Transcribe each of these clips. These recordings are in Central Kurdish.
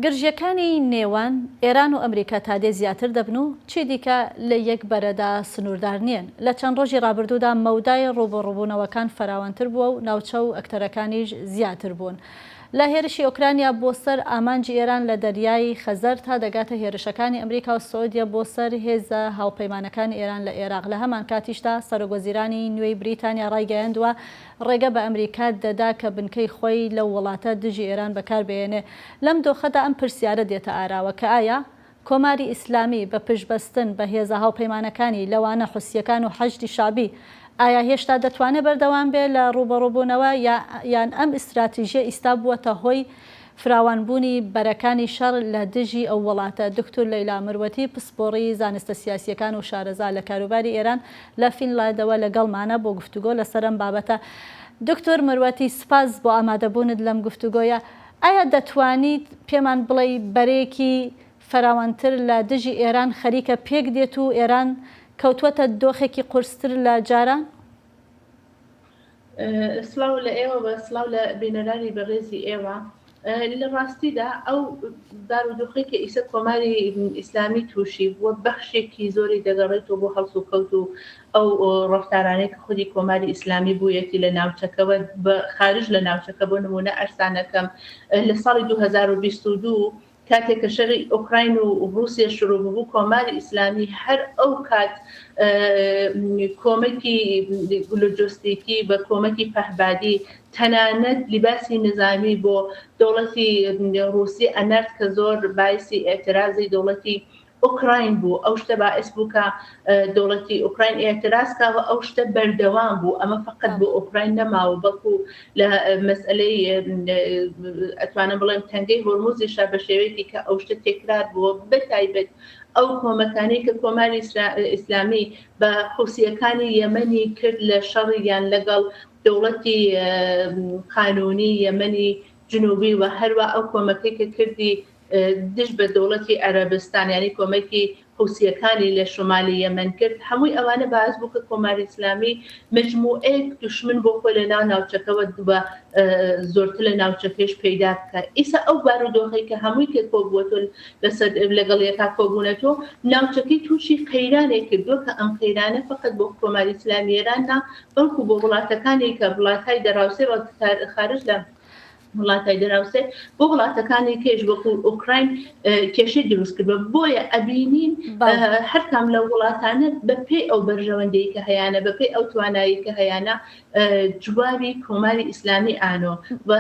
گرژیەکانی نێوان ئێران و ئەمریکا تادێ زیاتر دەبن و چی دیکە لە یەک بەرەدا سنووردار نییەن. لە چەند ڕۆژی ڕابردوودا مەودای ڕوبەڕووبوونەوەکان فراوانتر بووە و ناوچە و ئەکتەرەکانیش زیاتر بوون. لە هێرشی ئۆکرانیا بۆ سەر ئامانجی ئێران لە دەریای خەزەر تا دەگاتە هێرشەکانی ئەمریکا و سعودیە بۆ سەر هێزە هاوپەیمانەکانی ئێران لە عێراق. لە هەمان کاتیشدا سەرۆکوەزیرانی نوێی بریتانیا ڕایگەیاندووە ڕێگە بە ئەمریکا دەدا کە بنکەی خۆی لەو وڵاتە دژی ئێران بەکاربهێنێ. لەم دۆخەدا ئەم پرسیارە دێتە ئاراوە کە ئایا کۆماری ئیسلامی بە پشتبەستن بە هێزە هاوپەیمانەکانی لەوانە حوسیەکان و حەشتی شابی ئایا هێشتا دەتوانێت بەردەوام بێت لە ڕوبەڕووبوونەوە یان ئەم ئیستراتیژیە ئیستا بووەتە هۆی فراوانبوونی بەرەکانی شەڕ لە دژی ئەو وڵاتە. دکتۆر لەیلا مرۆتی پسپۆڕی زانستە سیاسیەکان و شارەزا لە کاروباری ئێران لە فینلاندەوە لەگەڵمانە بۆ گفتوگۆ لەسەر ئەم بابەتە. دکتۆر مرۆتی سپاس بۆ ئامادەبوونت لەم گفتوگۆیە. ئایا دەتوانیت پێمان بڵێ بەرەیەکی فراوانتر لە دژی ئێران خەریکە پێک دێت و ئێران کەوتوەتە دۆخێکی قورستر لە جاران؟ سلااو لە ئێوە بە سلااو لە بینەرانی بەڕێزی ئێوە. لە ڕاستیدا ئەو دارودۆخی کە ئیسە کۆماری ئیسلامی تووشی بووە بەخشێکی زۆری دەگەڕێتەوە بۆ هەڵس و کەوت و ئەو ڕفتارانەی کە خودی کۆماری ئیسلامی بوویەتی لە ناوچەکەەوە خارج لە ناوچەکە بۆ نمونە ئەرسانەکەم لە ساڵی 2022 کاتێک کە شەڕی ئۆکراین و رووسیا شروع بوو کۆماری ئیسلامی هەر ئەو کات کۆمەکی لۆجستیکی بە کۆمەکی پەهبادی تەنانەت لیباسی نظامی بۆ دەوڵەتی رووسی ئەنەرد کە زۆر باعثی ئێعترازی دەوڵەتی ئۆکراین بوو. ئەو شتە باعث بوو کە دەوڵەتی ئۆکراین ئێعتراز کاوە. ئەو شتە بەردەوام بوو. ئەمە فقط بۆ ئۆکراین نەماوە بەڵکو لە مەسئلەی ئەتوانم بڵێم تەنگەی هۆرموزیشا بە شێوەیەکی کە ئەو شتە تێکرار بووە بەتایبەت ئەو کۆمەکانی کە کۆماری ئیسلامی بە حوسیەکانی یەمەنی کرد لە شەڕیان لەگەڵ دەوڵەتی قانونی یەمەنی جنوبی و هەروە ئەو کۆمەکەی کە کردی دژ بە دەوڵەتی عەرەبستان یعنی کۆمەکی حوسیەکانی لە شمالی یەمەن کرد. هەمووی ئەوانە باعث بوو کە کۆماری ئیسلامی مجموعەیەک دوشمن بۆ خۆ لە ناوچەکەەوە بە زۆرتر لە ناوچەکەش پەیدا بکە. ئیسا ئەو بارودۆخی کە هەمووی کە کۆبووەتۆ لەگەڵ یەکا کۆبوونەتەوە ناوچەکەی تووشی قەیرانێک کردووە کە ئەم قەیرانە فقط بۆ کۆماری ئیسلامی ئێران نا بەڵکو بۆ وڵاتەکانی کە وڵاتهای دەراوسێ خارج لە وڵاتی دەراوسێ بۆ وڵاتەکانی کێش وەکو ئۆکراین کێشەی دروست کردووە. بۆیە ئەبینین هەرکام لە وڵاتانە بەپێی ئەو بەرژەوەندەی کە هەیەە بەپێی ئەو توانایی کە هەیەە جوابی کۆماری ئیسلامی ئانۆ و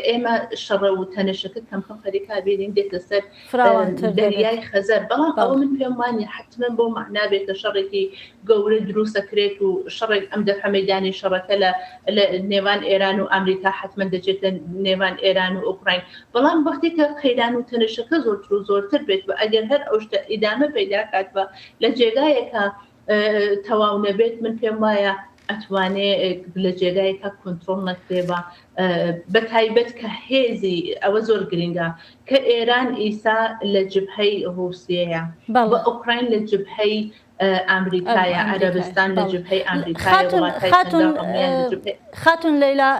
ئێمە شەڕە و تەنەشەکە کەمکە خەریکا بینین دێتە سەر دەریای خەزەر. بەڵام ئەوە من پێم وانە حتمما بۆ معنابێتە شەڕێکی گەورە دروستەکرێت و شەڕێک ئەم دەفعە مەیدانی شەڕەکە لە نێوان ئێران و ئەمریکا حتمما دەچێتە نێوان ئێران و ئۆکراین. بەڵام وەختی کە خەیران و تەنەشەکە زۆرتر و زۆرتر بێت و ئەگەر هەر ئەو شتە ئیدامە پەیدا کات بە لە جێگایەکە تەواو نەبێت من پێم وایە ئەتوانێت لە جێگایەکە کۆنتڕۆڵ نەکرێبە بەتایبەت کە هێزی ئەوە زۆر گرنگە کە ئێران ئیسا لە جبهەی رووسیەیە بە ئۆکراین لە جبهەی ئەمریکایە عەرەبستان لە جبهەی ئەمریکای. خاتون لەیلا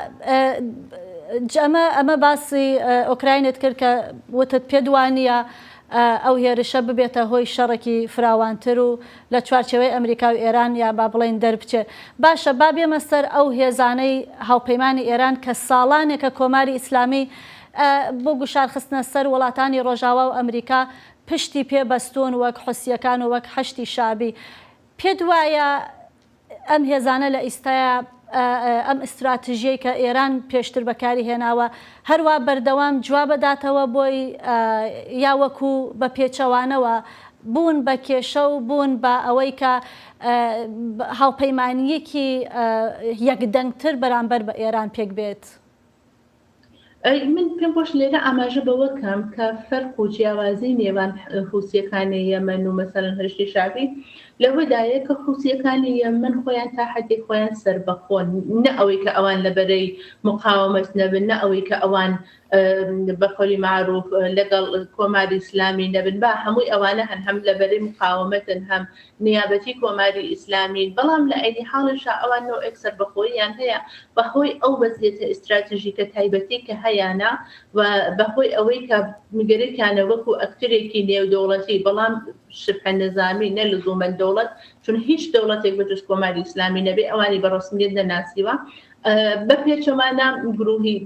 ئەمە باسی ئۆکراینت کرد کە وتت پێ دوانیە ئەو هێرشە ببێتە هۆی شەڕێکی فراوانتر و لە چوارچەوەی ئەمریکا و ئێران یا با بڵێن دەربچێ. باشە با بێمە سەر ئەو هێزانەی هاوپەیمانی ئێران کە ساڵانێکە کۆماری ئیسلامی بۆ گوشارخستنە سەر وڵاتانی ڕۆژاوا و ئەمریکا پشتی پێبەستون وەک حوسیەکان و وەک حەشتی شابی. پێ دوایە ئەم هێزانە لە ئیستایە ئەم ئیستراتیژیەی کە ئێران پێشتر بەکاری هێناوە هەروە بەردەوام جواب بداتەوە بۆی یا وەکو بە پێچەوانەوە بوون بە کێشە و بوون بە ئەوەی کە هاوپەیمانیەکی یەکدەنگتر بەرامبەر بە ئێران پێک بێت؟ من پێم خۆش لێرە ئاماژە بەوە کەم کە فەرق و جیاوازی نێوان حوسیەکانی یەمەن و مەسەڵەن هەرشتی شابی لەوەدایە کە حوسیەکانی یەمەن خۆیان تا حدێک خۆیان سربەخۆن نە ئەوەی کە ئەوان لەبەرەی مقاومەت نەبن نە ئەوەی کە ئەوان بەقولی معروف لەگەڵ کۆماری ئیسلامی نەبن با هەمووی ئەوانە هەم لەبەرەی مقاومەتن هەم نیابەتی کۆماری ئیسلامین بەڵام لە عینی حاڵشا ئەوان نوع ئەکسەر بەخۆییان هەیە بەهۆی ئەو وەزیەتە ئستراتژیکە تایبەتی کە هەیەە و بەهۆی ئەوەی کە میگەرێکیانە وەکو ئەکترێکی نێودەوڵەتی بەڵام شبه نظامی نە لزومەن دەوڵەت چون هیچ دەوڵەتێک بەجز کۆماری ئیسلامی نەبێ ئەوانی بەڕسمیت نەناسیوە بە پێچەمانە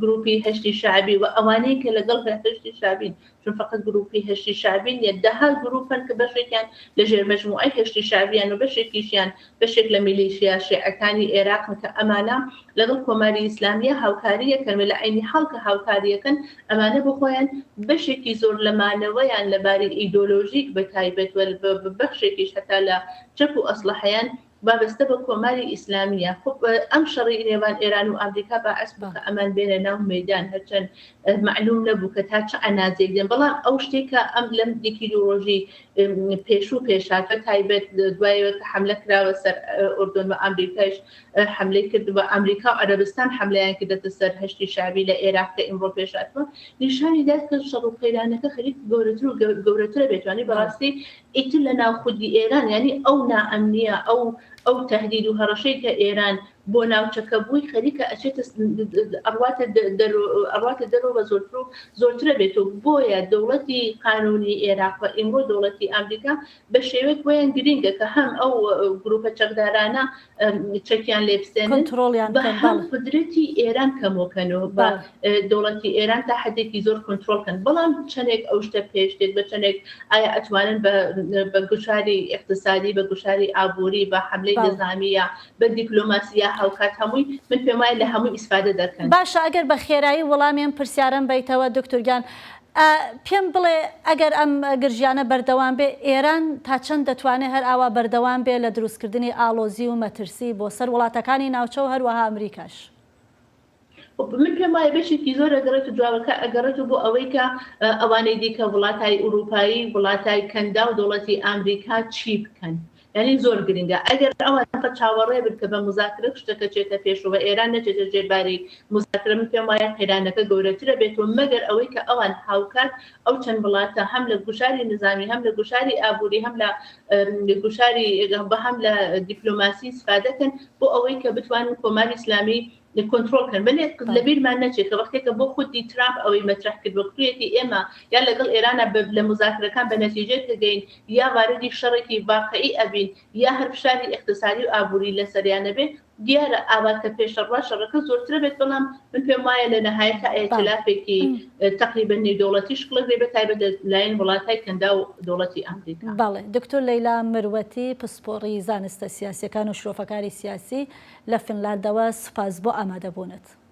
گروپی هەشتی شعبی و ئەوانەیە کە لەگەڵ هەشتی شعبین چون فقط گروپی هەشتی شعبین دەها گروپن کە بەشێکیان لە ژێر مەجموعەی هەشتی شعبیان و بەشێکیشیان بەشێک لە میلیشیا شیعەکانی عێراقن کە ئەمانە لەگەڵ کۆماری ئیسلامیە هاوکاریەکەن لە عینی حاڵکە هاوکاریەکەن ئەمانە بخۆیان بەشێکی زۆر لەمانەوەیان لەباری ئیدۆلۆژیک بە تایبەت بەخشێکیش هەتا لە چەک و ئەسلحەیان بابەستە بە کۆماری ئیسلامیە خب ئەم شەڕی نێوان ئێران و ئەمریکا باعث بکە ئەمان بێنە ناو مەیدان هەرچەند معلوم نەبوو کە تا چ ئەنازێک دێن بەڵام ئەو شتێکە ئەم لەم دیکیلۆژی پێش و پێشاکە تایبەت دوایەوە کە حملە کراوە سەر ئوردن و ئەمریکاش حملەی کرد بە ئەمریکا و عەرەبستان حملەیان کردەتە سەر هەشتی شعبی لە عێراق کە ئیمڕۆ پێشاتوە نیشانی داد کە شەڕ و قەیرانەکە خەریک گەورەتر و گەورەترە بێتوانی بەڕاستی ئیتر لە ناوخودی ئێران یعنی ئەو نائەمنیە ئەو تهدید و هەڕەشەی کە ئێران بۆ ناوچەکە بووی خەریکە ئەچێتە ئەڕواتە دەرەوە زۆرترە بێت و بۆیە دەوڵەتی قانونی عێراق و ئیمڕۆ دەوڵەتی ئەمریکا بە شێوەیەک بۆیان گرینگە کە هەم ئەو گروپە چەکدارانە چەکیان لێ بستێنن قدرەتی ئێران کەمۆکەنەوە بە دەوڵەتی ئێران تا حدێکی زۆر کۆنتترۆلکەن بەڵام چەندێک ئەو شتە پێشتێت بە چەندێک ئایا ئەتوانن بە گوشاری اقتصادی بە گوشاری ئابووری بە حملەی نظامیە بە دیپلۆماسیە هاوکات هەمووی من پێم وایە لە هەمووی ئیسفادە دەکەن باشە ئەگەر بە خێرایی وەڵامیان پرسیارم بیتەوە دکتۆرگیان پێم بڵێ ئەگەر ئەم گرژیانە بەردەوام بێ ئێران تا چەند دەتوانێت هەر ئاوا بەردەوام بێ لە دروستکردنی ئالۆزی و مەترسی بۆ سەر وڵاتەکانی ناوچە و هەروەها ئەمریکاش من پێم وایە بەشێکی زۆر ئەگەڕێت جوابەکە ئەگەڕێت بۆ ئەوەی کە ئەوانەی دیکە وڵاتای ئوروپایی وڵاتای کەندا و دەوڵەتی ئەمریکا چی بکەن یعنی زۆر گرنگە ئەگەر ئەوان چاوەڕێ بن کە بە مذاکرە شتەکە چێتە پێشەوە ئێران نەچێتە ژێرباری مذاکرە من پێم وایە قەیرانەکە گەورەترە بێتەوە مەگەر ئەوەی کە ئەوان هاوکات ئەو چەند وڵاتە هەم لە گوشاری نظامی هەم لە گوشاری ئابووری هەم لە گوشاری بە هەم لە دیپلۆماسی استفادەکەن بۆ ئەوەی کە بتوانن کۆماری ئیسلامی کنترۆلکەن بێت لەبیرمان نەچێت کە وەختێکە بۆ خودی ترامپ ئەوەی مەطرح کرد بە کوێتی ئێمە یا لەگەڵ ئێرانە لە مذاکرەکان بە نەتیجەیەک دەگەین یا واردی شەڕێکی واقعی ئەبین یا هەر فشاری اقتصادی و ئابووری لەسەریانە بێت دیارە ئاواکە پێشەڕوا شەڕەکە زۆرترە بێت بەڵام من پێم وایە لە نەهایەتە ئێتلافێکی تقریبا نێودەوڵەتی شکڵێک بێت تایبەت لایەن وڵاتای کەندا و دەوڵەتی ئەمریکا. بەڵێ دکتۆر لەیلا مرۆتی پسپۆڕی زانستە سیاسیەکان و شرۆفەکاری سیاسی لە فنلاندەوە سوپاس بۆ ئامادەبوونت.